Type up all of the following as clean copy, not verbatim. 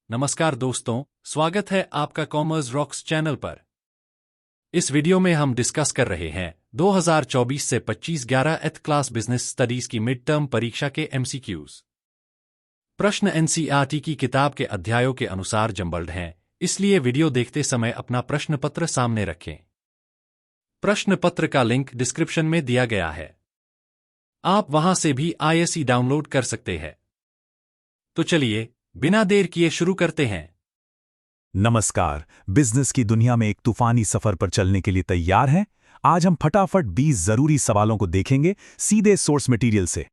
नमस्कार दोस्तों, स्वागत है आपका कॉमर्स रॉक्स चैनल पर। इस वीडियो में हम डिस्कस कर रहे हैं 2024 से 25 11th क्लास बिजनेस स्टडीज की मिड टर्म परीक्षा के एमसीक्यूज। प्रश्न एनसीईआरटी की किताब के अध्यायों के अनुसार जम्बल्ड हैं, इसलिए वीडियो देखते समय अपना प्रश्न पत्र सामने रखें। प्रश्न पत्र का लिंक डिस्क्रिप्शन में दिया गया है, आप वहां से भी आईएसई डाउनलोड कर सकते हैं। तो चलिए बिना देर किए शुरू करते हैं। नमस्कार, बिजनेस की दुनिया में एक तूफानी सफर पर चलने के लिए तैयार हैं? आज हम फटाफट 20 जरूरी सवालों को देखेंगे सीधे सोर्स मटेरियल से।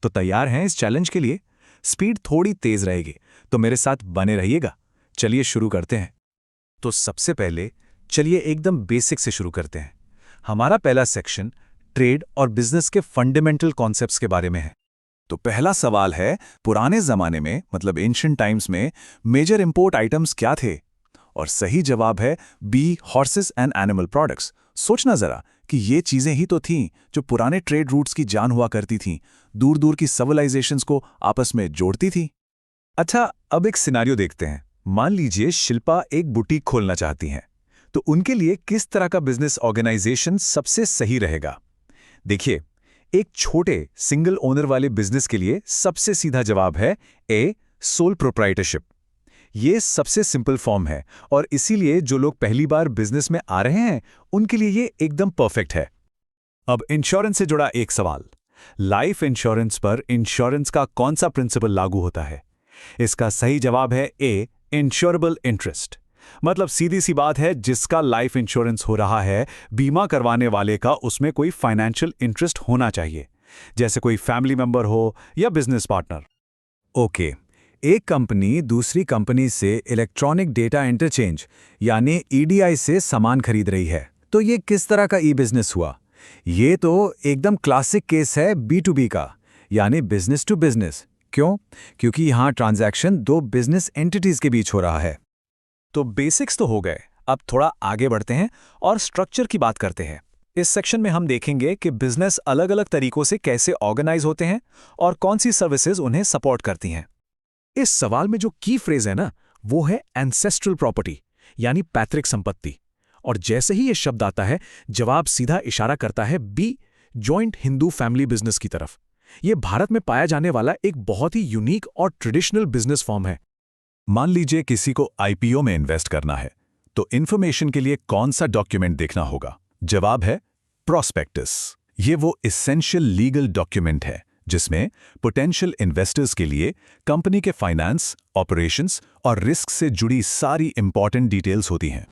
तो तैयार हैं इस चैलेंज के लिए? स्पीड थोड़ी तेज रहेगी, तो मेरे साथ बने रहिएगा। चलिए शुरू करते हैं। तो सबसे पहले चलिए एकदम बेसिक से शुरू करते हैं। हमारा पहला सेक्शन ट्रेड और बिजनेस के फंडामेंटल कॉन्सेप्ट्स के बारे में है। तो पहला सवाल है, पुराने जमाने में मतलब एंशिएंट टाइम्स में मेजर इंपोर्ट आइटम्स क्या थे? और सही जवाब है B, horses and animal products. सोचना जरा कि ये चीजें ही तो थीं जो पुराने ट्रेड रूट्स की जान हुआ करती थीं, दूर दूर की सिविलाइजेशंस को आपस में जोड़ती थी। अच्छा, अब एक सिनेरियो देखते हैं। मान लीजिए शिल्पा एक बुटीक खोलना चाहती हैं, तो उनके लिए किस तरह का बिजनेस ऑर्गेनाइजेशन सबसे सही रहेगा? देखिए, एक छोटे सिंगल ओनर वाले बिजनेस के लिए सबसे सीधा जवाब है ए, सोल प्रोप्राइटरशिप। ये सबसे सिंपल फॉर्म है और इसीलिए जो लोग पहली बार बिजनेस में आ रहे हैं उनके लिए ये एकदम परफेक्ट है। अब इंश्योरेंस से जुड़ा एक सवाल, लाइफ इंश्योरेंस पर इंश्योरेंस का कौन सा प्रिंसिपल लागू होता है? इसका सही जवाब है ए, इंश्योरेबल इंटरेस्ट। मतलब सीधी सी बात है, जिसका लाइफ इंश्योरेंस हो रहा है, बीमा करवाने वाले का उसमें कोई फाइनेंशियल इंटरेस्ट होना चाहिए, जैसे कोई फैमिली मेंबर हो या बिजनेस पार्टनर। ओके, एक कंपनी दूसरी कंपनी से इलेक्ट्रॉनिक डेटा इंटरचेंज यानी ईडीआई से सामान खरीद रही है, तो ये किस तरह का ई बिजनेस हुआ? ये तो एकदम क्लासिक केस है B2B का, यानी बिजनेस टू बिजनेस। क्यों? क्योंकि यहां ट्रांजैक्शन दो बिजनेस एंटिटीज के बीच हो रहा है। तो बेसिक्स तो हो गए, अब थोड़ा आगे बढ़ते हैं और स्ट्रक्चर की बात करते हैं। इस सेक्शन में हम देखेंगे कि बिजनेस अलग अलग तरीकों से कैसे ऑर्गेनाइज होते हैं और कौन सी सर्विसेज उन्हें सपोर्ट करती हैं। इस सवाल में जो की फ्रेज है ना, वो है एंसेस्ट्रल प्रॉपर्टी यानी पैतृक संपत्ति। और जैसे ही ये शब्द आता है, जवाब सीधा इशारा करता है B, joint Hindu family business की तरफ। यह भारत में पाया जाने वाला एक बहुत ही यूनिक और ट्रेडिशनल बिजनेस फॉर्म है। मान लीजिए किसी को आईपीओ में इन्वेस्ट करना है, तो इन्फॉर्मेशन के लिए कौन सा डॉक्यूमेंट देखना होगा? जवाब है प्रॉस्पेक्टस। ये वो एसेंशियल लीगल डॉक्यूमेंट है जिसमें पोटेंशियल इन्वेस्टर्स के लिए कंपनी के फाइनेंस, ऑपरेशंस और रिस्क से जुड़ी सारी इंपॉर्टेंट डिटेल्स होती हैं।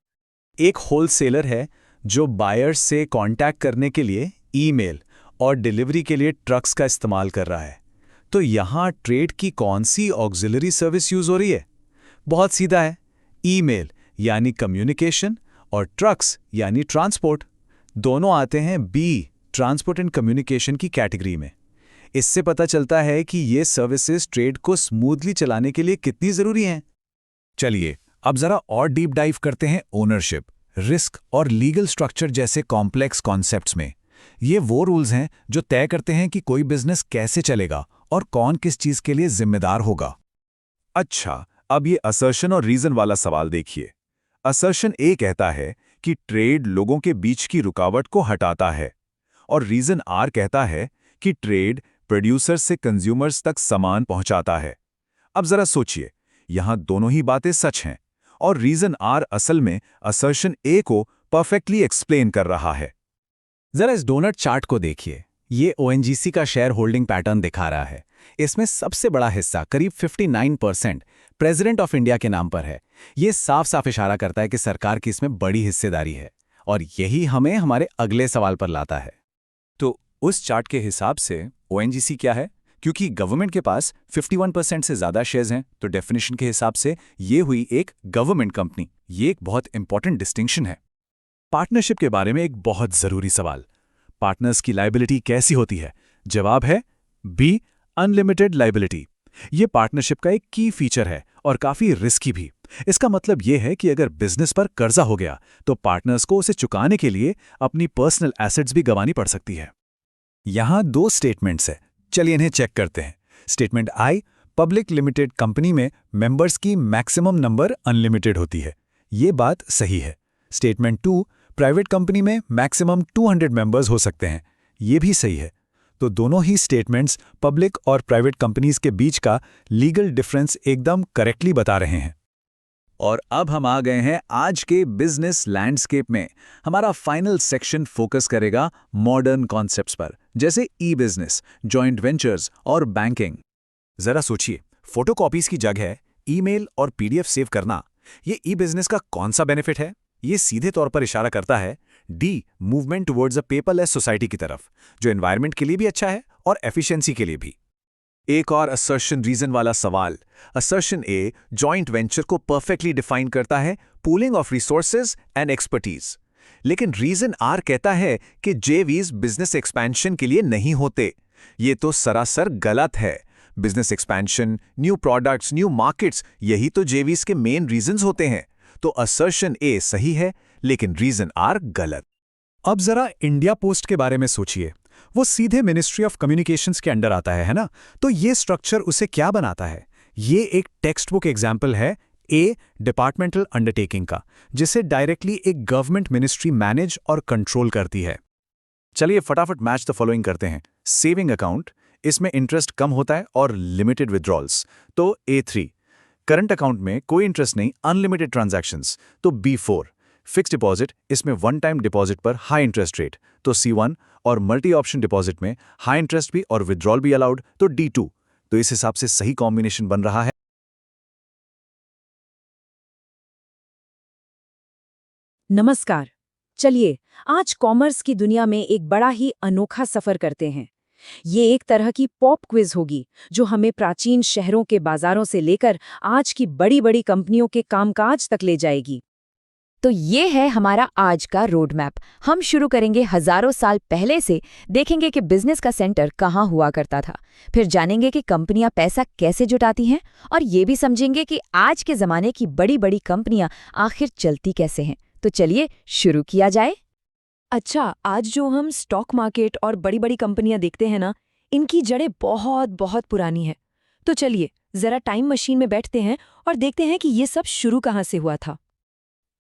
एक होलसेलर है जो बायर्स से कांटेक्ट करने के लिए ईमेल और डिलीवरी के लिए ट्रक्स का इस्तेमाल कर रहा है, तो यहां ट्रेड की कौन सी ऑक्सिलरी सर्विस यूज हो रही है? बहुत सीधा है, ईमेल यानी कम्युनिकेशन और ट्रक्स यानी ट्रांसपोर्ट। दोनों आते हैं बी, ट्रांसपोर्ट एंड कम्युनिकेशन की कैटेगरी में। इससे पता चलता है कि ये सर्विसेज ट्रेड को स्मूथली चलाने के लिए कितनी जरूरी हैं। चलिए अब जरा और डीप डाइव करते हैं ओनरशिप, रिस्क और लीगल स्ट्रक्चर जैसे कॉम्प्लेक्स कॉन्सेप्ट्स में। ये वो रूल्स हैं जो तय करते हैं कि कोई बिजनेस कैसे चलेगा और कौन किस चीज के लिए जिम्मेदार होगा। अच्छा, अब ये असर्शन और रीजन वाला सवाल देखिए। असर्शन ए कहता है कि ट्रेड लोगों के बीच की रुकावट को हटाता है, और रीजन आर कहता है कि ट्रेड प्रोड्यूसर्स से कंज्यूमर्स तक सामान पहुंचाता है। अब जरा सोचिए, यहां दोनों ही बातें सच हैं और रीजन आर असल में असर्शन ए को परफेक्टली एक्सप्लेन कर रहा है। जरा इस डोनट चार्ट को देखिए, ये ओएनजीसी का शेयर होल्डिंग पैटर्न दिखा रहा है। इसमें सबसे बड़ा हिस्सा करीब 59% प्रेसिडेंट ऑफ इंडिया के नाम पर है। ये साफ साफ इशारा करता है कि सरकार की इसमें बड़ी हिस्सेदारी है, और यही हमें हमारे अगले सवाल पर लाता है। तो उस चार्ट के हिसाब से ओएनजीसी क्या है? क्योंकि गवर्नमेंट के पास 51% से ज्यादा शेयर्स हैं, तो डेफिनेशन के हिसाब से ये हुई एक गवर्नमेंट कंपनी। ये एक बहुत इंपॉर्टेंट डिस्टिंक्शन है। पार्टनरशिप के बारे में एक बहुत जरूरी सवाल, पार्टनर्स की लायबिलिटी कैसी होती है? जवाब है बी, अनलिमिटेड लायबिलिटी। ये पार्टनरशिप का एक की फीचर है और काफी रिस्की भी। इसका मतलब यह है कि अगर बिजनेस पर कर्जा हो गया तो पार्टनर्स को उसे चुकाने के लिए अपनी पर्सनल एसेट्स भी गंवानी पड़ सकती है। यहां दो स्टेटमेंट्स हैं, चलिए इन्हें चेक करते हैं। स्टेटमेंट आई, पब्लिक लिमिटेड कंपनी में मेंबर्स की मैक्सिमम नंबर अनलिमिटेड होती है। ये बात सही है। स्टेटमेंट 2, प्राइवेट कंपनी में मैक्सिमम 200 मेंबर्स हो सकते हैं। ये भी सही है। तो दोनों ही स्टेटमेंट्स पब्लिक और प्राइवेट कंपनीज के बीच का लीगल डिफरेंस एकदम करेक्टली बता रहे हैं। और अब हम आ गए हैं आज के बिजनेस लैंडस्केप में। हमारा फाइनल सेक्शन फोकस करेगा मॉडर्न कॉन्सेप्ट्स पर, जैसे ई बिजनेस, जॉइंट वेंचर्स और बैंकिंग। जरा सोचिए, फोटोकॉपीज की जगह ईमेल और पीडीएफ सेव करना, ये ई बिजनेस का कौन सा बेनिफिट है? ये सीधे तौर पर इशारा करता है D, movement towards a paperless society की तरफ, जो एनवायरनमेंट के लिए भी अच्छा है और एफिशिएंसी के लिए भी। एक और असर्शन रीजन वाला सवाल। असर्शन ए जॉइंट वेंचर को परफेक्टली डिफाइन करता है, pooling of resources and expertise. लेकिन रीजन आर कहता है कि जेवीज बिजनेस एक्सपेंशन के लिए नहीं होते। ये तो सरासर गलत है। Business expansion, new products, new markets, यही तो जेवीज के मेन रीजंस होते हैं। तो असर्शन ए सही है, लेकिन रीजन आर गलत। अब जरा इंडिया पोस्ट के बारे में सोचिए। वो सीधे मिनिस्ट्री ऑफ कम्युनिकेशंस के अंडर आता है ना? तो ये स्ट्रक्चर उसे क्या बनाता है? ये एक टेक्स्ट बुक एग्जाम्पल है ए डिपार्टमेंटल अंडरटेकिंग का, जिसे डायरेक्टली एक गवर्नमेंट मिनिस्ट्री मैनेज और कंट्रोल करती है। चलिए फटाफट मैच द फॉलोइंग करते हैं। सेविंग अकाउंट, इसमें इंटरेस्ट कम होता है और लिमिटेड विड्रॉल्स, तो A3। करंट अकाउंट में कोई इंटरेस्ट नहीं, अनलिमिटेड ट्रांजैक्शंस, तो B4। फिक्स डिपॉजिट, इसमें वन टाइम डिपॉजिट पर हाई इंटरेस्ट रेट, तो C1। और मल्टी ऑप्शन डिपॉजिट में हाई इंटरेस्ट भी और विड्रॉल भी अलाउड, तो D2। तो इस हिसाब से सही कॉम्बिनेशन बन रहा है। नमस्कार। चलिए आज कॉमर्स की दुनिया में एक बड़ा ही अनोखा सफर करते हैं। ये एक तरह की पॉप क्विज होगी जो हमें प्राचीन शहरों के बाजारों से लेकर आज की बड़ी बड़ी कंपनियों के कामकाज तक ले जाएगी। तो ये है हमारा आज का रोड मैप। हम शुरू करेंगे हजारों साल पहले से, देखेंगे कि बिजनेस का सेंटर कहाँ हुआ करता था, फिर जानेंगे कि कंपनियां पैसा कैसे जुटाती हैं, और ये भी समझेंगे कि आज के ज़माने की बड़ी बड़ी कंपनियां आखिर चलती कैसे हैं। तो चलिए शुरू किया जाए। अच्छा, आज जो हम स्टॉक मार्केट और बड़ी बड़ी कंपनियां देखते हैं ना, इनकी जड़ें बहुत बहुत पुरानी है। तो चलिए जरा टाइम मशीन में बैठते हैं और देखते हैं कि ये सब शुरू कहाँ से हुआ था।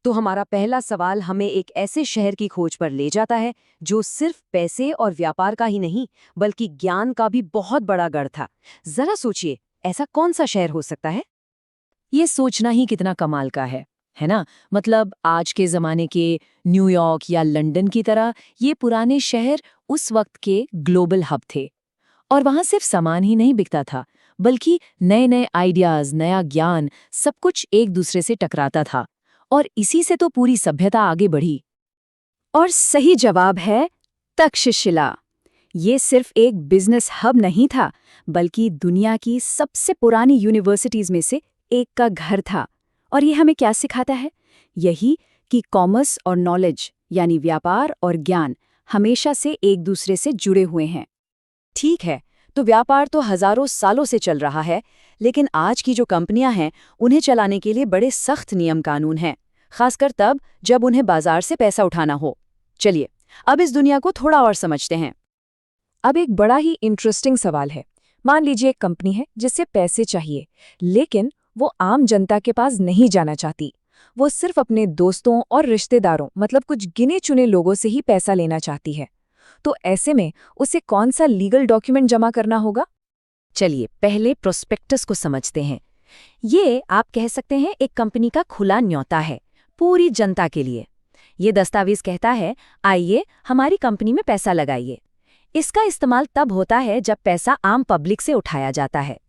तो हमारा पहला सवाल हमें एक ऐसे शहर की खोज पर ले जाता है जो सिर्फ पैसे और व्यापार का ही नहीं बल्कि ज्ञान का भी बहुत बड़ा गढ़ था। जरा सोचिए, ऐसा कौन सा शहर हो सकता है? ये सोचना ही कितना कमाल का है ना? मतलब आज के ज़माने के न्यूयॉर्क या लंदन की तरह ये पुराने शहर उस वक्त के ग्लोबल हब थे। और वहाँ सिर्फ सामान ही नहीं बिकता था, बल्कि नए नए आइडियाज़, नया ज्ञान, सब कुछ एक दूसरे से टकराता था। और इसी से तो पूरी सभ्यता आगे बढ़ी। और सही जवाब है तक्षशिला। ये सिर्फ एक बिजनेस हब नहीं था, बल्कि दुनिया की सबसे पुरानी यूनिवर्सिटीज में से एक का घर था। और ये हमें क्या सिखाता है? यही कि कॉमर्स और नॉलेज यानी व्यापार और ज्ञान हमेशा से एक दूसरे से जुड़े हुए हैं। ठीक है, तो व्यापार तो हजारों सालों से चल रहा है, लेकिन आज की जो कंपनियां हैं उन्हें चलाने के लिए बड़े सख्त नियम कानून हैं, खासकर तब जब उन्हें बाजार से पैसा उठाना हो। चलिए अब इस दुनिया को थोड़ा और समझते हैं। अब एक बड़ा ही इंटरेस्टिंग सवाल है। मान लीजिए एक कंपनी है जिससे पैसे चाहिए, लेकिन वो आम जनता के पास नहीं जाना चाहती। वो सिर्फ अपने दोस्तों और रिश्तेदारों, मतलब कुछ गिने चुने लोगों से ही पैसा लेना चाहती है। तो ऐसे में उसे कौन सा लीगल डॉक्यूमेंट जमा करना होगा? चलिए पहले प्रोस्पेक्टस को समझते हैं। ये आप कह सकते हैं एक कंपनी का खुला न्योता है पूरी जनता के लिए। ये दस्तावेज कहता है, आइए हमारी कंपनी में पैसा लगाइए। इसका इस्तेमाल तब होता है जब पैसा आम पब्लिक से उठाया जाता है।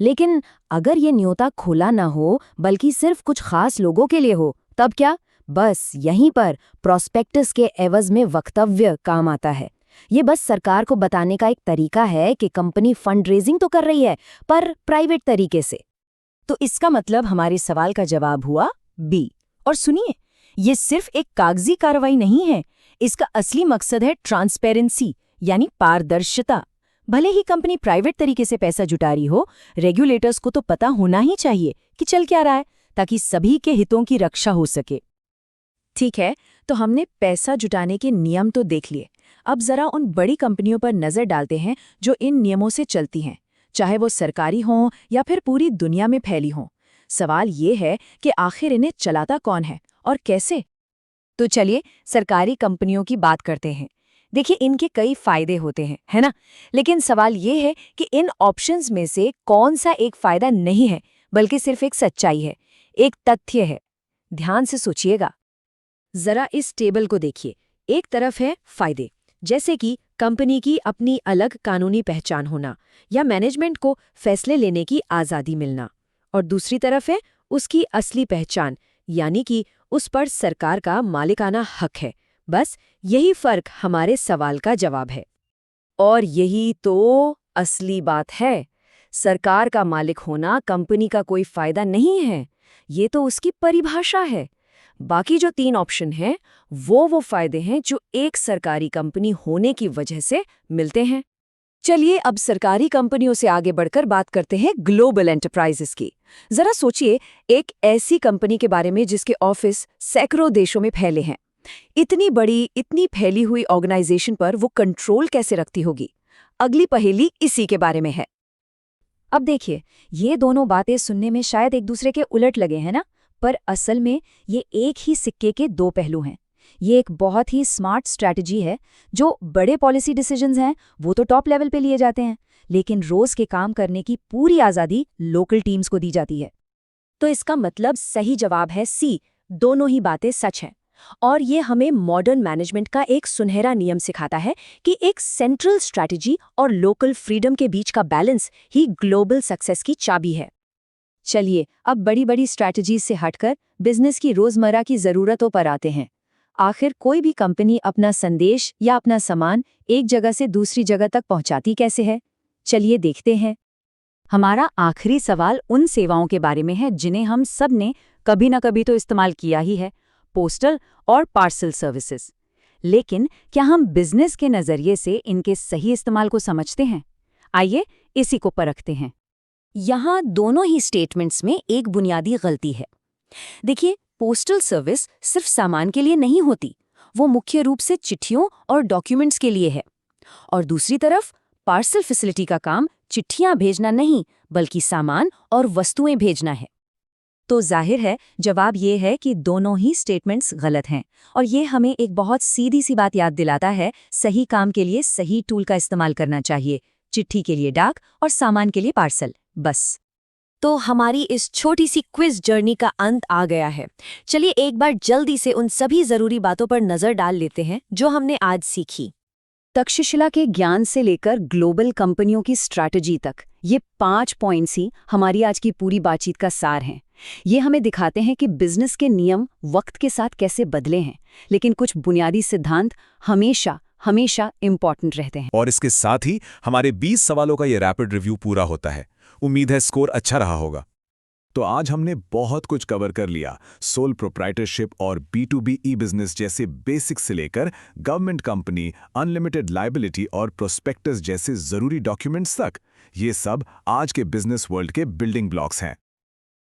लेकिन अगर ये न्योता खुला न हो बल्कि सिर्फ कुछ खास लोगों के लिए हो, तब क्या? बस यहीं पर प्रोस्पेक्टस के एवज में वक्तव्य काम आता है। ये बस सरकार को बताने का एक तरीका है कि कंपनी फंड रेजिंग तो कर रही है, पर प्राइवेट तरीके से। तो इसका मतलब हमारे सवाल का जवाब हुआ बी। और सुनिए, ये सिर्फ एक कागजी कार्रवाई नहीं है, इसका असली मकसद है ट्रांसपेरेंसी यानी पारदर्शिता। भले ही कंपनी प्राइवेट तरीके से पैसा जुटा रही हो, रेगुलेटर्स को तो पता होना ही चाहिए कि चल क्या रहा है, ताकि सभी के हितों की रक्षा हो सके। ठीक है, तो हमने पैसा जुटाने के नियम तो देख लिए। अब जरा उन बड़ी कंपनियों पर नजर डालते हैं जो इन नियमों से चलती हैं, चाहे वो सरकारी हों या फिर पूरी दुनिया में फैली हों। सवाल ये है कि आखिर इन्हें चलाता कौन है और कैसे? तो चलिए सरकारी कंपनियों की बात करते हैं। देखिए, इनके कई फायदे होते हैं, है ना? लेकिन सवाल ये है कि इन ऑप्शंस में से कौन सा एक फायदा नहीं है, बल्कि सिर्फ एक सच्चाई है, एक तथ्य है। ध्यान से सोचिएगा। जरा इस टेबल को देखिए। एक तरफ है फायदे, जैसे कि कंपनी की अपनी अलग कानूनी पहचान होना या मैनेजमेंट को फैसले लेने की आज़ादी मिलना, और दूसरी तरफ है उसकी असली पहचान, यानी कि उस पर सरकार का मालिकाना हक है। बस यही फर्क हमारे सवाल का जवाब है। और यही तो असली बात है। सरकार का मालिक होना कंपनी का कोई फायदा नहीं है, ये तो उसकी परिभाषा है। बाकी जो 3 ऑप्शन हैं, वो फायदे हैं जो एक सरकारी कंपनी होने की वजह से मिलते हैं। चलिए अब सरकारी कंपनियों से आगे बढ़कर बात करते हैं ग्लोबल एंटरप्राइजेस की। जरा सोचिए, एक ऐसी कंपनी के बारे में जिसके ऑफिस सैकड़ों देशों में फैले हैं। इतनी बड़ी, इतनी फैली हुई ऑर्गेनाइजेशन पर वो कंट्रोल कैसे रखती होगी? अगली पहेली इसी के बारे में है। अब देखिए, ये दोनों बातें सुनने में शायद एक दूसरे के उलट लगे हैं ना, पर असल में ये एक ही सिक्के के 2 पहलू हैं। ये एक बहुत ही स्मार्ट स्ट्रैटेजी है। जो बड़े पॉलिसी डिसीजंस हैं वो तो टॉप लेवल पे लिए जाते हैं, लेकिन रोज के काम करने की पूरी आज़ादी लोकल टीम्स को दी जाती है। तो इसका मतलब सही जवाब है सी, दोनों ही बातें सच हैं। और ये हमें मॉडर्न मैनेजमेंट का एक सुनहरा नियम सिखाता है कि एक सेंट्रल स्ट्रैटेजी और लोकल फ्रीडम के बीच का बैलेंस ही ग्लोबल सक्सेस की चाबी है। चलिए अब बड़ी-बड़ी स्ट्रैटेजीज से हटकर बिजनेस की रोजमर्रा की ज़रूरतों पर आते हैं। आखिर कोई भी कंपनी अपना संदेश या अपना सामान एक जगह से दूसरी जगह तक पहुंचाती कैसे है? चलिए देखते हैं। हमारा आखिरी सवाल उन सेवाओं के बारे में है जिन्हें हम सब ने कभी न कभी तो इस्तेमाल किया ही है, पोस्टल और पार्सल सर्विसेज। लेकिन क्या हम बिजनेस के नज़रिए से इनके सही इस्तेमाल को समझते हैं? आइए इसी को परखते हैं। यहाँ दोनों ही स्टेटमेंट्स में एक बुनियादी गलती है। देखिए, पोस्टल सर्विस सिर्फ सामान के लिए नहीं होती, वो मुख्य रूप से चिट्ठियों और डॉक्यूमेंट्स के लिए है। और दूसरी तरफ पार्सल फैसिलिटी का काम चिट्ठियां भेजना नहीं, बल्कि सामान और वस्तुएं भेजना है। तो जाहिर है जवाब ये है कि दोनों ही स्टेटमेंट्स गलत हैं। और ये हमें एक बहुत सीधी सी बात याद दिलाता है, सही काम के लिए सही टूल का इस्तेमाल करना चाहिए। चिट्ठी के लिए डाक और सामान के लिए पार्सल, बस। तो हमारी इस छोटी सी क्विज जर्नी का अंत आ गया है। चलिए एक बार जल्दी से उन सभी जरूरी बातों पर नजर डाल लेते हैं जो हमने आज सीखी। तक्षशिला के ज्ञान से लेकर ग्लोबल कंपनियों की स्ट्रैटेजी तक, ये 5 पॉइंट्स ही हमारी आज की पूरी बातचीत का सार हैं। ये हमें दिखाते हैं कि बिजनेस के नियम वक्त के साथ कैसे बदले हैं, लेकिन कुछ बुनियादी सिद्धांत हमेशा इम्पॉर्टेंट रहते हैं। और इसके साथ ही हमारे 20 सवालों का ये रैपिड रिव्यू पूरा होता है। उम्मीद है स्कोर अच्छा रहा होगा। तो आज हमने बहुत कुछ कवर कर लिया। सोल प्रोप्राइटरशिप और B2B ई बिजनेस जैसे बेसिक्स से लेकर गवर्नमेंट कंपनी, अनलिमिटेड लायबिलिटी और प्रोस्पेक्टस जैसे जरूरी डॉक्यूमेंट्स तक। ये सब आज के बिजनेस वर्ल्ड के बिल्डिंग ब्लॉक्स हैं।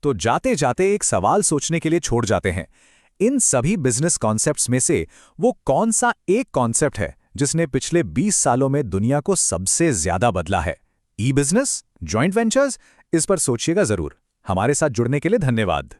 तो जाते जाते एक सवाल सोचने के लिए छोड़ जाते हैं। इन सभी बिजनेस कॉन्सेप्ट्स में से वो कौन सा एक कॉन्सेप्ट है जिसने पिछले 20 सालों में दुनिया को सबसे ज्यादा बदला है? ई बिजनेस, जॉइंट वेंचर्स? इस पर सोचिएगा जरूर। हमारे साथ जुड़ने के लिए धन्यवाद।